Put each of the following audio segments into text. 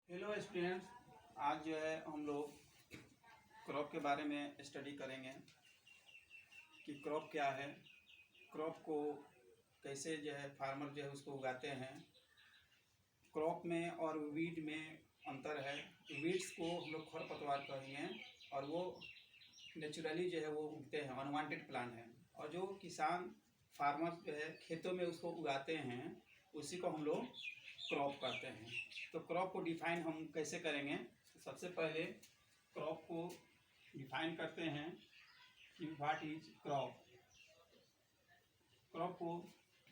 Hello students, आज जो है हम लोग क्रॉप के बारे में स्टडी करेंगे कि क्रॉप क्या है, क्रॉप को कैसे जो है फार्मर जो है उसको उगाते हैं। क्रॉप में और वीड में अंतर है। वीड्स को हम लोग खरपतवार कहेंगे और वो नेचुरली जो है वो उगते हैं, अनवांटेड प्लांट हैं। और जो किसान फार्मर जो है खेतों में उसको उगाते हैं उसी को हम लोग क्रॉप कहते हैं। तो क्रॉप को डिफाइन हम कैसे करेंगे? तो सबसे पहले क्रॉप को डिफाइन करते हैं कि व्हाट इज क्रॉप। क्रॉप को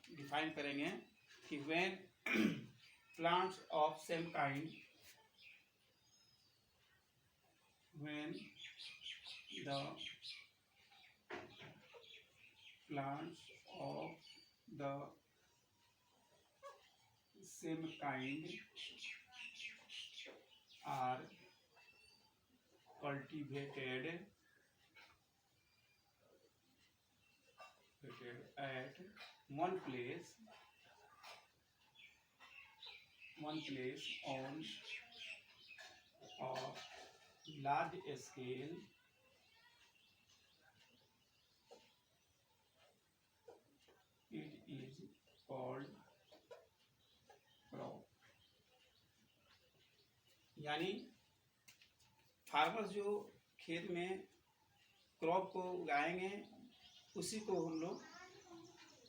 डिफाइन करेंगे कि when plants of same kind, when the plants of the same kind are cultivated at one place on a large scale, it is called crop। यानी farmers जो खेत में crop को उगाएंगे उसी को हम लोग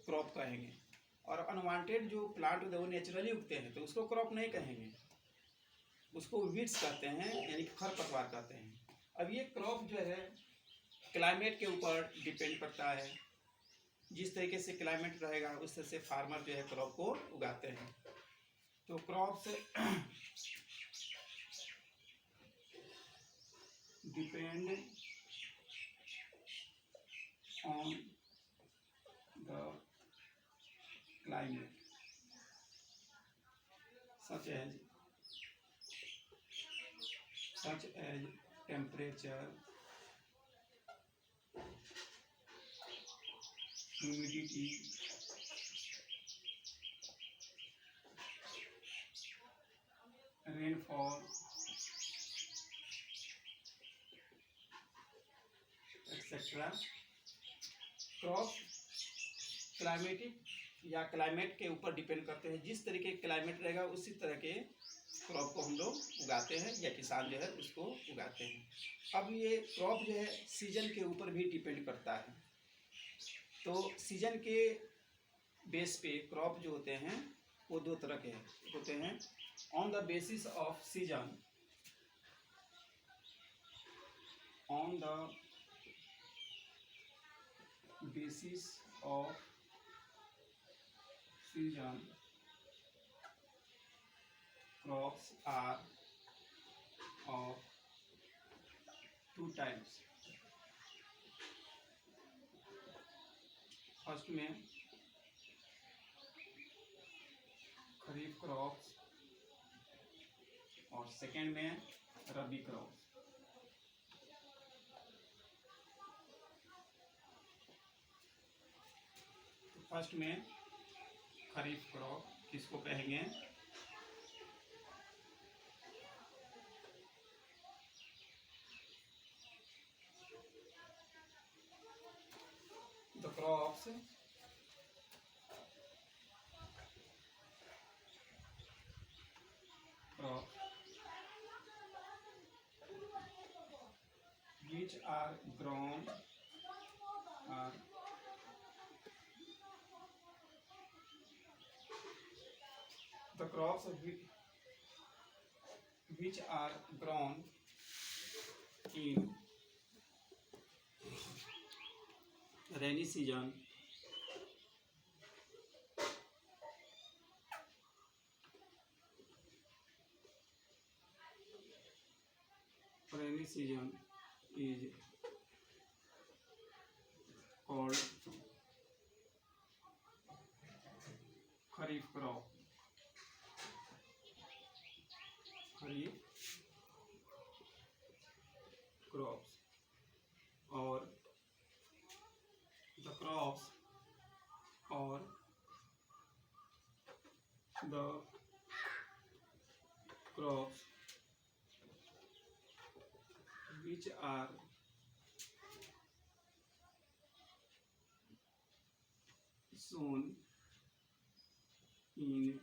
क्रॉप कहेंगे। और अनवांटेड जो प्लांट होते हैं वो नेचुरली उगते हैं तो उसको क्रॉप नहीं कहेंगे, उसको वीड्स कहते हैं, यानी कि खरपतवार कहते हैं। अब ये क्रॉप जो है क्लाइमेट के ऊपर डिपेंड करता है। जिस तरीके से क्लाइमेट रहेगा उस तरह से फार्मर जो है क्रॉप को उगाते हैं। तो क्रॉप से depend on the climate such as temperature, humidity, rainfall, etc. Crop climatic या क्लाइमेट के ऊपर डिपेंड करते हैं। जिस तरीके क्लाइमेट रहेगा उसी तरह के क्रॉप को हम लोग उगाते हैं या किसान जो है उसको उगाते हैं। अब ये क्रॉप जो है सीजन के ऊपर भी डिपेंड करता है। तो सीजन के बेस पे क्रॉप जो होते हैं वो दो तरह के होते हैं। On the basis off season, on the basis off season, crops are of two types। First में खरीफ क्रॉप्स और सेकेंड में रबी क्रॉप्स। फर्स्ट में खरीफ क्रॉप किसको कहेंगे? The crops which are grown the crops which are grown in rainy season, rainy season is called kharif crop. Kharif crops और the crops or the crops which are sown in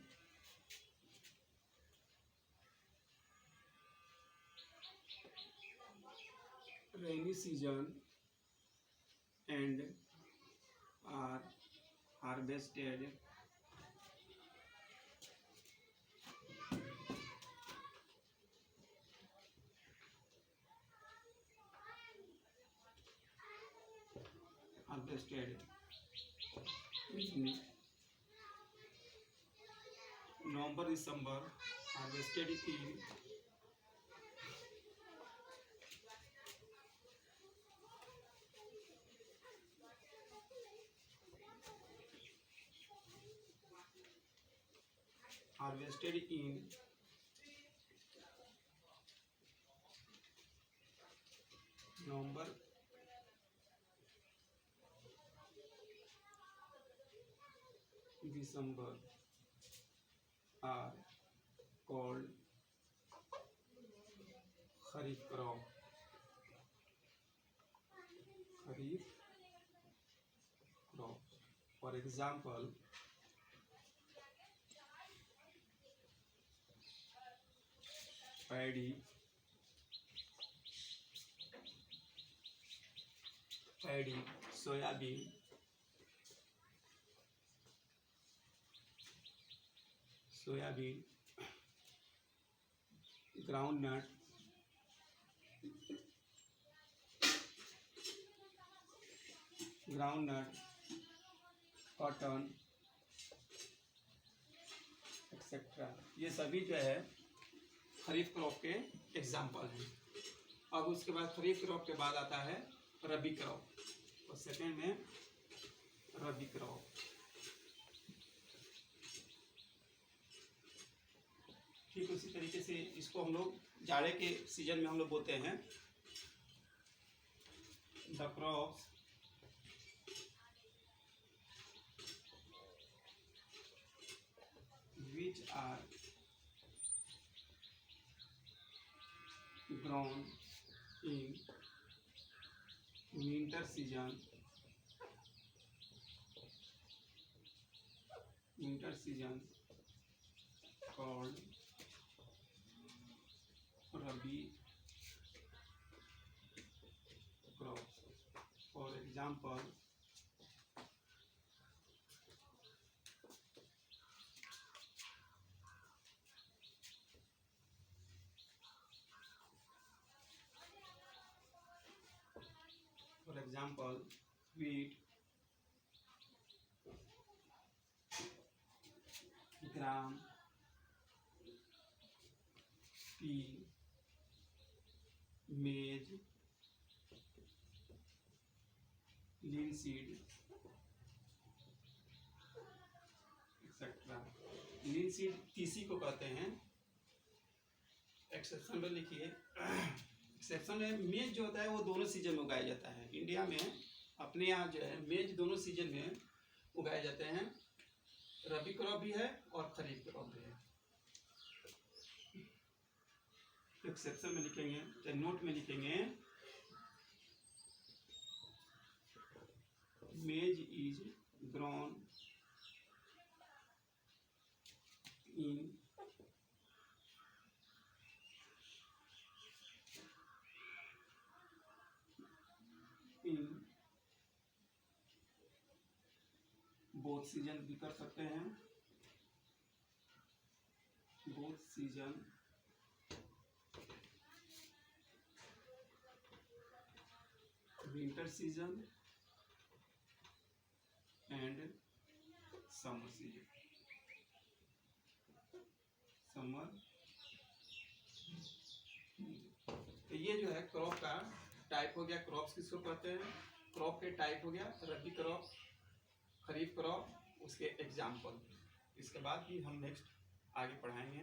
rainy season and are harvested in November, December, harvested in November, December are called Kharif crop. Kharif crop. For example, paddy, soybean, groundnut, cotton etcetera, ये सभी जो है खरीफ crop के example हैं। अब उसके बाद खरीफ crop के बाद आता है रबी क्रॉप, और सेकेंड में रबी क्रॉप। ठीक उसी तरीके से इसको हम लोग जाड़े के सीजन में हम लोग बोते हैं। The crops which are grown in winter season called Rabi crops. For example, wheat, gram, pea, maize, linseed, etcetera. Linseed तीसी को कहते हैं। एक्सेप्शन में लिखिए, एक्सेप्शन में मेज जो होता है वो दोनों सीजन में उगाया जाता है। इंडिया में अपने यहाँ जो है मेज दोनों सीजन में उगाए जाते हैं। रबी क्रॉप भी है और खरीफ क्रॉप भी है। एक्सेप्शन में लिखेंगे, तो नोट में लिखेंगे मेज is grown in both season भी कर सकते हैं, both season winter season and summer season. तो ये जो है क्रॉप का टाइप हो गया। क्रॉप्स किसको कहते हैं? क्रॉप के टाइप हो गया रबी क्रॉप, खरीफ क्रॉप, उसके एग्जाम्पल। इसके बाद भी हम नेक्स्ट आगे पढ़ाएंगे।